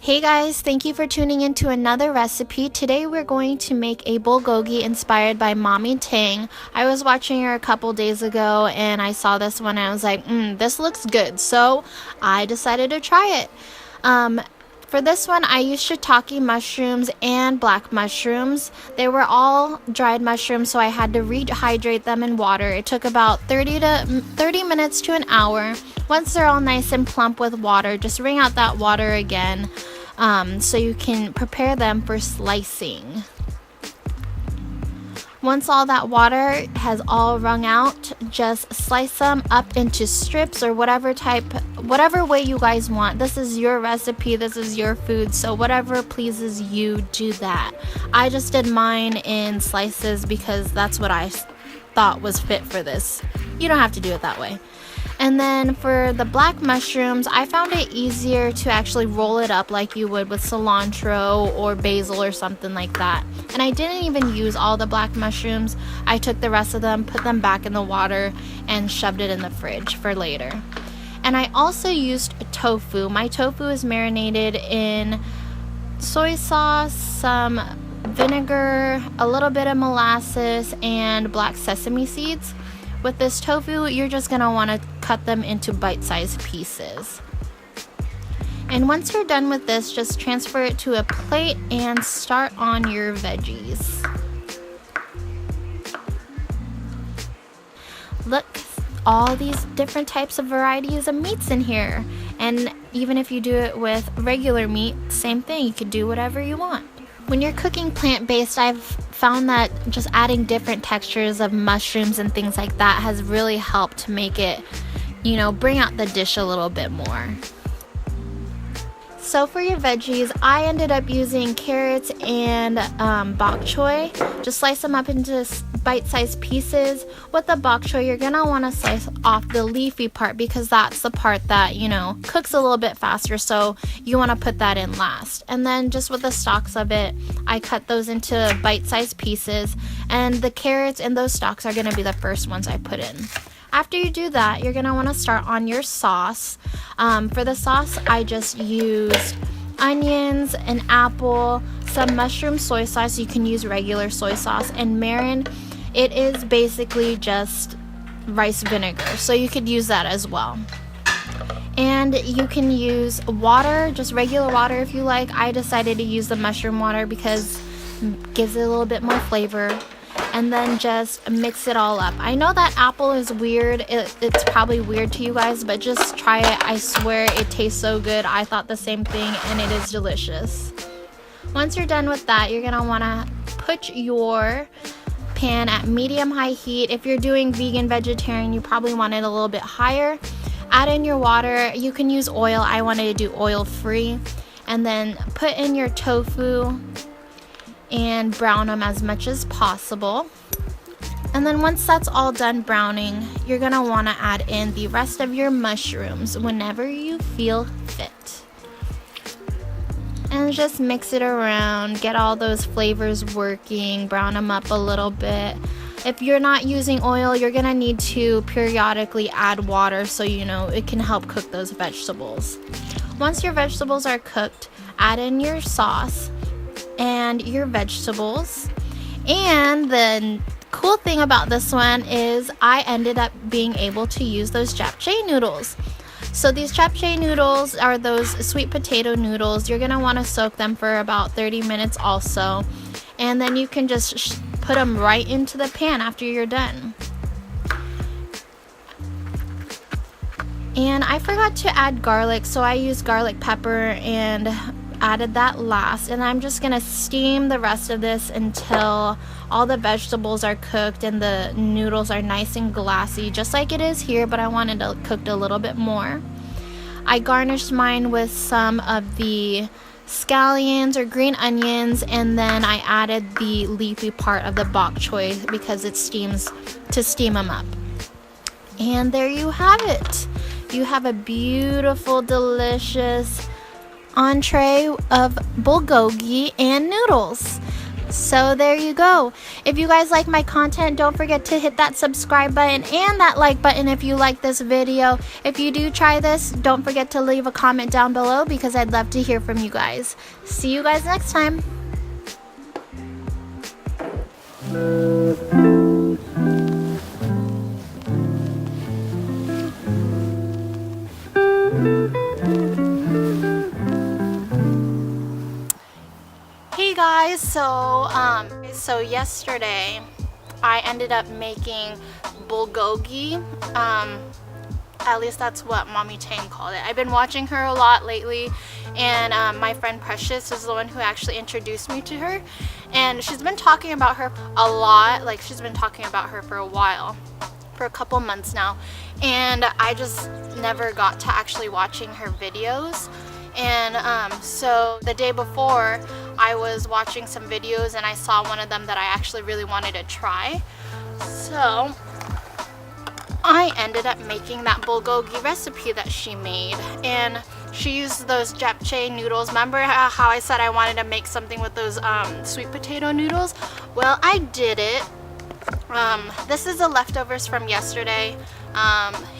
Hey guys, thank you for tuning in to another recipe. Today we're going to make a bulgogi inspired by Mommy Tang. I was watching her a couple days ago and I saw this one and I was like, this looks good. So I decided to try it. For this one, I used shiitake mushrooms and black mushrooms. They were all dried mushrooms, so I had to rehydrate them in water. It took about 30 minutes to an hour. Once they're all nice and plump with water, just wring out that water again so you can prepare them for slicing. Once all that water has all wrung out, just slice them up into strips or whatever way you guys want. This is your recipe, this is your food, so whatever pleases you, do that. I just did mine in slices because that's what I thought was fit for this. You don't have to do it that way. And then for the black mushrooms, I found it easier to actually roll it up like you would with cilantro or basil or something like that. And I didn't even use all the black mushrooms. I took the rest of them, put them back in the water, and shoved it in the fridge for later. And I also used tofu. My tofu is marinated in soy sauce, some vinegar, a little bit of molasses, and black sesame seeds. With this tofu, you're just going to want to cut them into bite-sized pieces. And once you're done with this, just transfer it to a plate and start on your veggies. Look, all these different types of varieties of meats in here. And even if you do it with regular meat, same thing, you can do whatever you want. When you're cooking plant-based, I've found that just adding different textures of mushrooms and things like that has really helped to make it, bring out the dish a little bit more. So for your veggies, I ended up using carrots and bok choy. Just slice them up into bite-sized pieces. With the bok choy, you're going to want to slice off the leafy part because that's the part that, cooks a little bit faster. So you want to put that in last. And then just with the stalks of it, I cut those into bite-sized pieces. And the carrots and those stalks are going to be the first ones I put in. After you do that, you're going to want to start on your sauce. For the sauce, I just used onions, an apple, some mushroom soy sauce. You can use regular soy sauce. And mirin, it is basically just rice vinegar. So you could use that as well. And you can use water, just regular water if you like. I decided to use the mushroom water because it gives it a little bit more flavor. And then just mix it all up. I know that apple is weird. It's probably weird to you guys, but just try it. I swear it tastes so good. I thought the same thing and it is delicious. Once you're done with that, you're gonna wanna put your pan at medium-high heat. If you're doing vegan, vegetarian, you probably want it a little bit higher. Add in your water. You can use oil. I wanted to do oil-free. And then put in your tofu and brown them as much as possible. And then once that's all done browning, you're gonna wanna add in the rest of your mushrooms whenever you feel fit. And just mix it around, get all those flavors working, brown them up a little bit. If you're not using oil, you're gonna need to periodically add water so it can help cook those vegetables. Once your vegetables are cooked, add in your sauce and your vegetables. And the cool thing about this one is I ended up being able to use those japchae noodles. So these japchae noodles are those sweet potato noodles. You're gonna want to soak them for about 30 minutes also, and then you can just put them right into the pan after you're done. And I forgot to add garlic, so I used garlic pepper and added that last. And I'm just gonna steam the rest of this until all the vegetables are cooked and the noodles are nice and glassy, just like it is here, but I wanted it cooked a little bit more. I garnished mine with some of the scallions or green onions, and then I added the leafy part of the bok choy because it steams to steam them up. And there you have it. You have a beautiful, delicious entree of bulgogi and noodles. So there you go. If you guys like my content, don't forget to hit that subscribe button and that like button if you like this video. If you do try this, don't forget to leave a comment down below because I'd love to hear from you guys. See you guys next time. Hey guys, so yesterday I ended up making bulgogi. At least that's what Mommy Tang called it. I've been watching her a lot lately, and my friend Precious is the one who actually introduced me to her, and she's been talking about her a lot. Like, she's been talking about her for a while, for a couple months now, and I just never got to actually watching her videos. And so the day before, I was watching some videos and I saw one of them that I actually really wanted to try. So I ended up making that bulgogi recipe that she made, and she used those japchae noodles. Remember how I said I wanted to make something with those sweet potato noodles? Well, I did it. This is the leftovers from yesterday.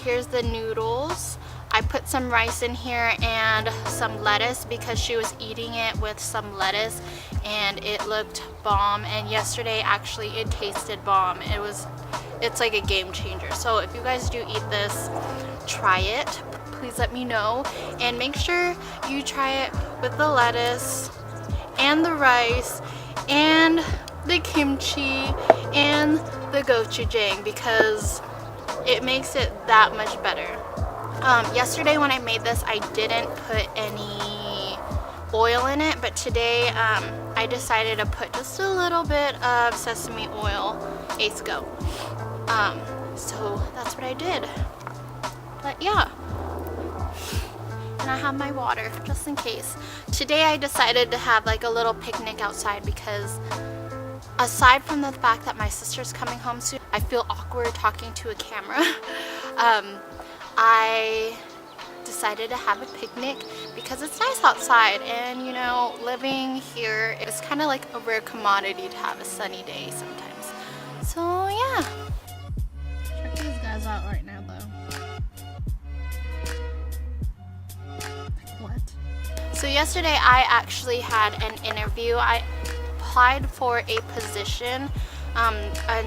Here's the noodles. I put some rice in here and some lettuce because she was eating it with some lettuce and it looked bomb, and yesterday actually it tasted bomb. It's like a game changer. So if you guys do eat this, try it. Please let me know, and make sure you try it with the lettuce and the rice and the kimchi and the gochujang because it makes it that much better. Yesterday when I made this, I didn't put any oil in it, but today I decided to put just a little bit of sesame oil. Ace go. So that's what I did. But yeah. And I have my water just in case. Today I decided to have like a little picnic outside because aside from the fact that my sister's coming home soon, I feel awkward talking to a camera. I decided to have a picnic because it's nice outside, and you know, living here is kind of like a rare commodity to have a sunny day sometimes. So yeah. Check these guys out right now though. Like what? So yesterday I actually had an interview. I applied for a position, a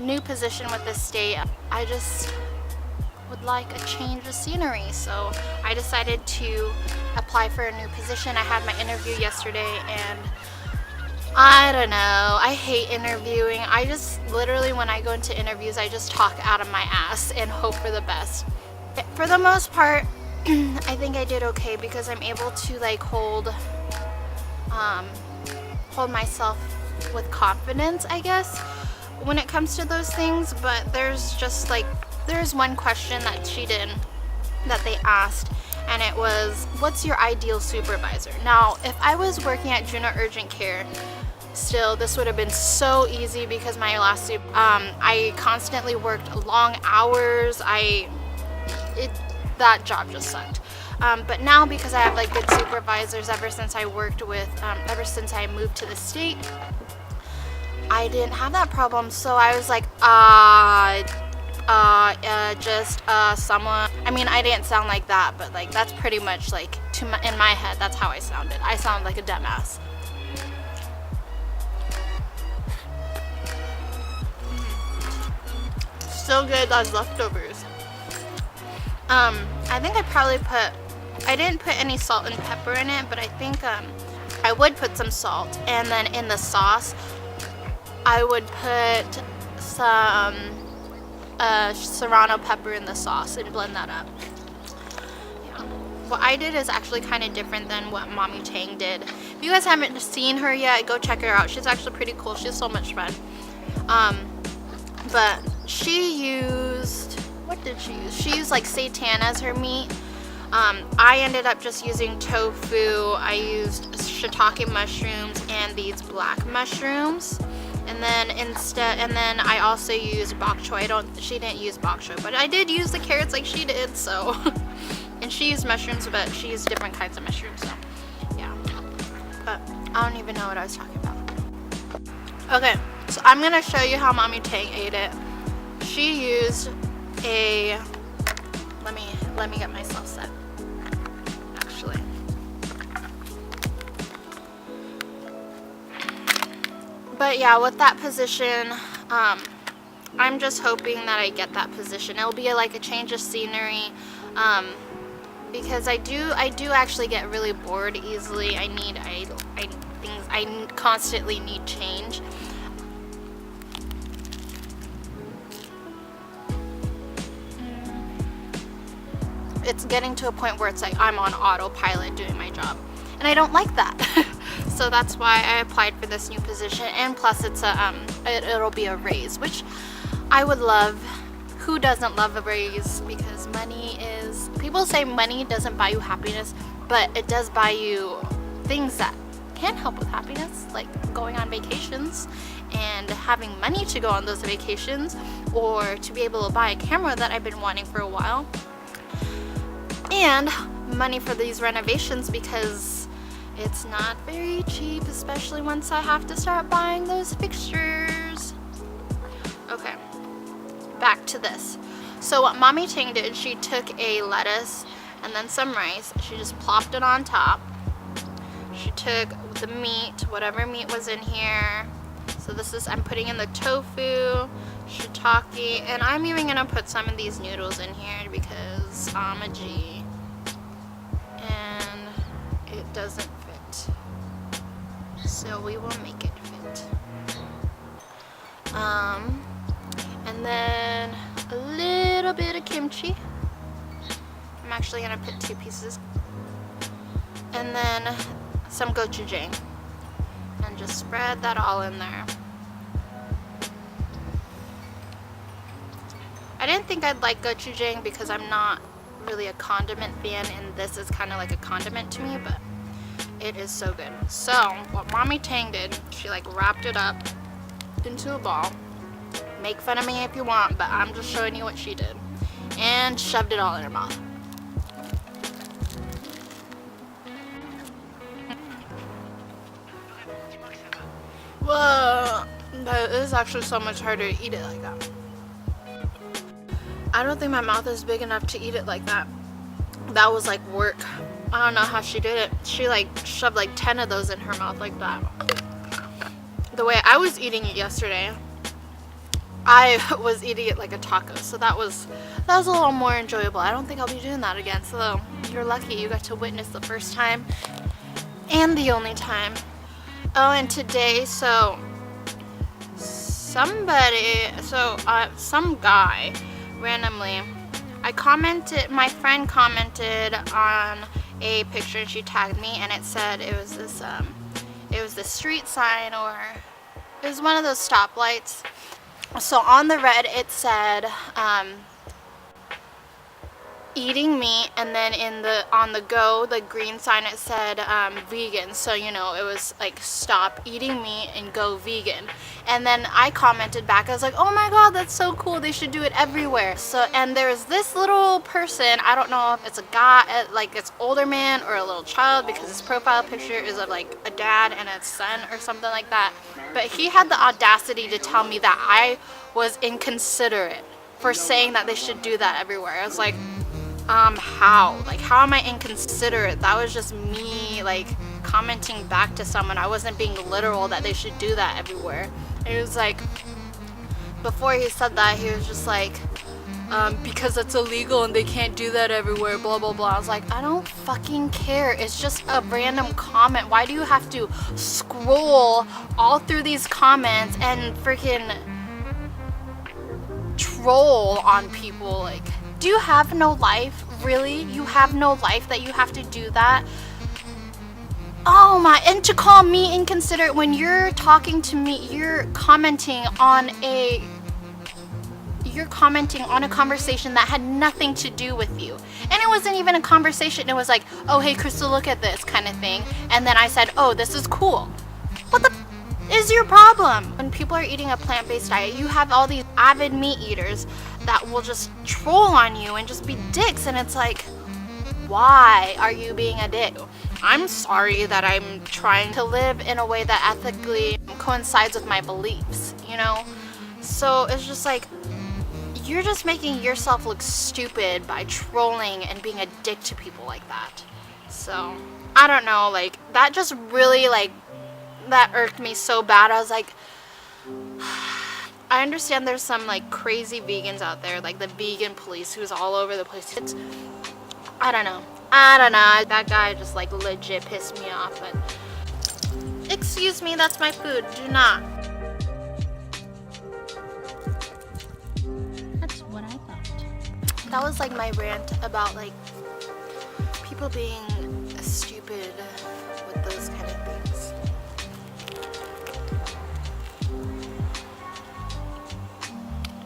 new position with the state. I just would like a change of scenery, so I decided to apply for a new position. I had my interview yesterday, and I don't know, I hate interviewing. I just literally, when I go into interviews, I just talk out of my ass and hope for the best. For the most part, I think I did okay because I'm able to like hold myself with confidence, I guess, when it comes to those things. But there's one question that they asked, and it was, what's your ideal supervisor? Now, if I was working at Juneau Urgent Care, still, this would have been so easy because my last I constantly worked long hours. That job just sucked. But now, because I have like good supervisors ever since I moved to the state, I didn't have that problem. So I was like, someone. I mean, I didn't sound like that, but like that's pretty much like in my head, that's how I sounded. I sound like a dumbass. Still good as leftovers. I think I didn't put any salt and pepper in it, but I think I would put some salt, and then in the sauce I would put some serrano pepper in the sauce and blend that up. Yeah. What I did is actually kind of different than what Mommy Tang did. If you guys haven't seen her yet, go check her out. She's actually pretty cool. She's so much fun. But she used, what did she use? She used like seitan as her meat. I ended up just using tofu. I used shiitake mushrooms and these black mushrooms. And then I also used bok choy. She didn't use bok choy, but I did use the carrots like she did, so. And she used mushrooms, but she used different kinds of mushrooms, so yeah. But I don't even know what I was talking about. Okay, so I'm gonna show you how Mommy Tang ate it. She used a, let me get myself set, actually. But yeah, with that position, I'm just hoping that I get that position. It'll be like a change of scenery, because I do actually get really bored easily. I constantly need change. It's getting to a point where it's like I'm on autopilot doing my job, and I don't like that. So that's why I applied for this new position, and plus it's a it'll be a raise, which I would love. Who doesn't love a raise? Because money is, people say money doesn't buy you happiness, but it does buy you things that can help with happiness, like going on vacations and having money to go on those vacations, or to be able to buy a camera that I've been wanting for a while, and money for these renovations, because it's not very cheap, especially once I have to start buying those fixtures. Okay, back to this. So what Mommy Tang did, she took a lettuce and then some rice. She just plopped it on top. She took the meat, whatever meat was in here. So this is, I'm putting in the tofu, shiitake, and I'm even gonna put some of these noodles in here because I'm a G. And it doesn't fit. So we will make it fit. And then a little bit of kimchi. I'm actually gonna put 2 pieces. And then some gochujang. And just spread that all in there. I didn't think I'd like gochujang because I'm not really a condiment fan, and this is kind of like a condiment to me, but it is so good. So what Mommy Tang did, she like wrapped it up into a ball. Make fun of me if you want, but I'm just showing you what she did. And shoved it all in her mouth. Whoa, but it is actually so much harder to eat it like that. I don't think my mouth is big enough to eat it like that. That was like work. I don't know how she did it. She like shoved like 10 of those in her mouth like that. The way I was eating it yesterday, I was eating it like a taco, so that was a little more enjoyable. I don't think I'll be doing that again, so you're lucky you got to witness the first time and the only time. Oh, and today, so some guy randomly, my friend commented on a picture and she tagged me, and it said it was the street sign, or it was one of those stoplights. So on the red it said eating meat, and then on the green sign it said vegan. So you know, it was like stop eating meat and go vegan. And then I commented back, I was like, oh my god, that's so cool, they should do it everywhere. So, and there's this little person, I don't know if it's a guy, like it's older man or a little child, because his profile picture is of like a dad and a son or something like that, but he had the audacity to tell me that I was inconsiderate for saying that they should do that everywhere. I was like, how? Like, how am I inconsiderate? That was just me, like, commenting back to someone. I wasn't being literal that they should do that everywhere. It was like, before he said that, he was just like, because it's illegal and they can't do that everywhere, blah, blah, blah. I was like, I don't fucking care. It's just a random comment. Why do you have to scroll all through these comments and freaking troll on people? Like, do you have no life? Really? You have no life that you have to do that? Oh my, and to call me inconsiderate when you're talking to me, you're commenting on a conversation that had nothing to do with you. And it wasn't even a conversation. It was like, oh hey Crystal, look at this kind of thing. And then I said, oh, this is cool. What the is your problem? When people are eating a plant-based diet, you have all these avid meat eaters that will just troll on you and just be dicks, and it's like, why are you being a dick? I'm sorry that I'm trying to live in a way that ethically coincides with my beliefs, you know? So it's just like, you're just making yourself look stupid by trolling and being a dick to people like that. So, I don't know, like, that just really, like, that irked me so bad. I was like, I understand there's some, like, crazy vegans out there, like the vegan police who's all over the place. I don't know. That guy just, like, legit pissed me off, but excuse me, that's my food. Do not. That's what I thought. That was, like, my rant about, like, people being stupid with those kind of things.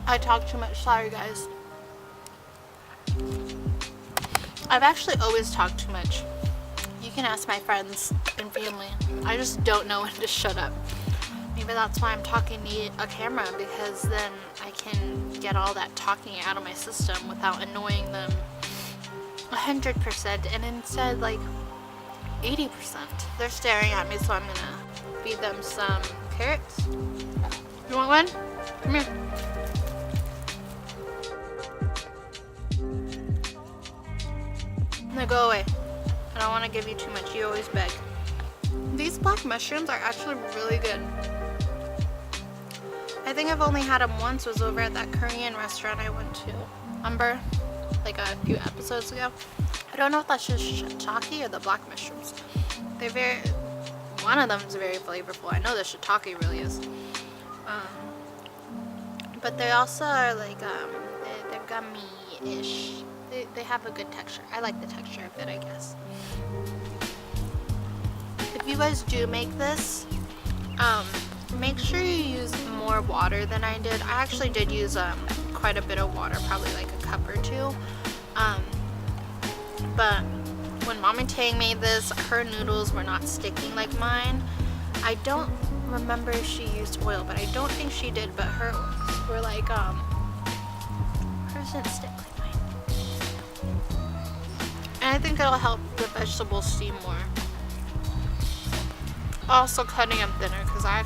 I talk too much. Sorry, guys. I've actually always talked too much. You can ask my friends and family. I just don't know when to shut up. Maybe that's why I'm talking to a camera, because then I can get all that talking out of my system without annoying them 100%, and instead like 80%. They're staring at me, so I'm gonna feed them some carrots. You want one? Come here. No, go away. I don't want to give you too much. You always beg. These black mushrooms are actually really good. I think I've only had them once. Was over at that Korean restaurant I went to, Umber, like a few episodes ago. I don't know if that's just shiitake or the black mushrooms. They're one of them is very flavorful. I know the shiitake really is. But they also are like, they're gummy-ish. They have a good texture. I like the texture of it, I guess. If you guys do make this, make sure you use more water than I did. I actually did use quite a bit of water, probably like a cup or two. But when Mommy Tang made this, her noodles were not sticking like mine. I don't remember if she used oil, but I don't think she did. But hers were like, hers didn't stick like mine. And I think it'll help the vegetables steam more. Also cutting them thinner, because I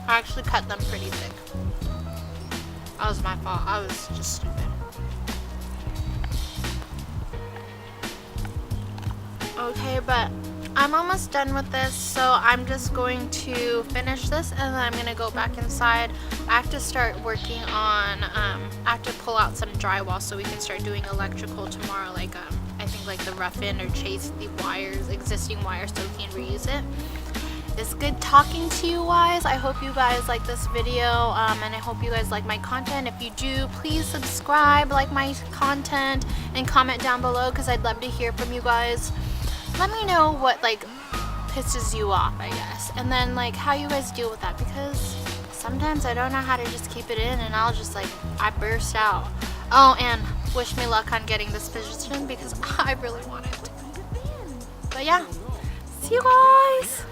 actually cut them pretty thick. That was my fault. I was just stupid. Okay, but I'm almost done with this, so I'm just going to finish this and then I'm going to go back inside. I have to start working on, I have to pull out some drywall so we can start doing electrical tomorrow, like I think like the rough in or chase the wires, existing wires, so we can reuse it. It's good talking to you guys. I hope you guys like this video, and I hope you guys like my content. If you do, please subscribe, like my content, and comment down below because I'd love to hear from you guys. Let me know what like pisses you off, I guess, and then like how you guys deal with that, because sometimes I don't know how to just keep it in and I'll just like, I burst out. Oh, and wish me luck on getting this position because I really want it. But yeah, see you guys.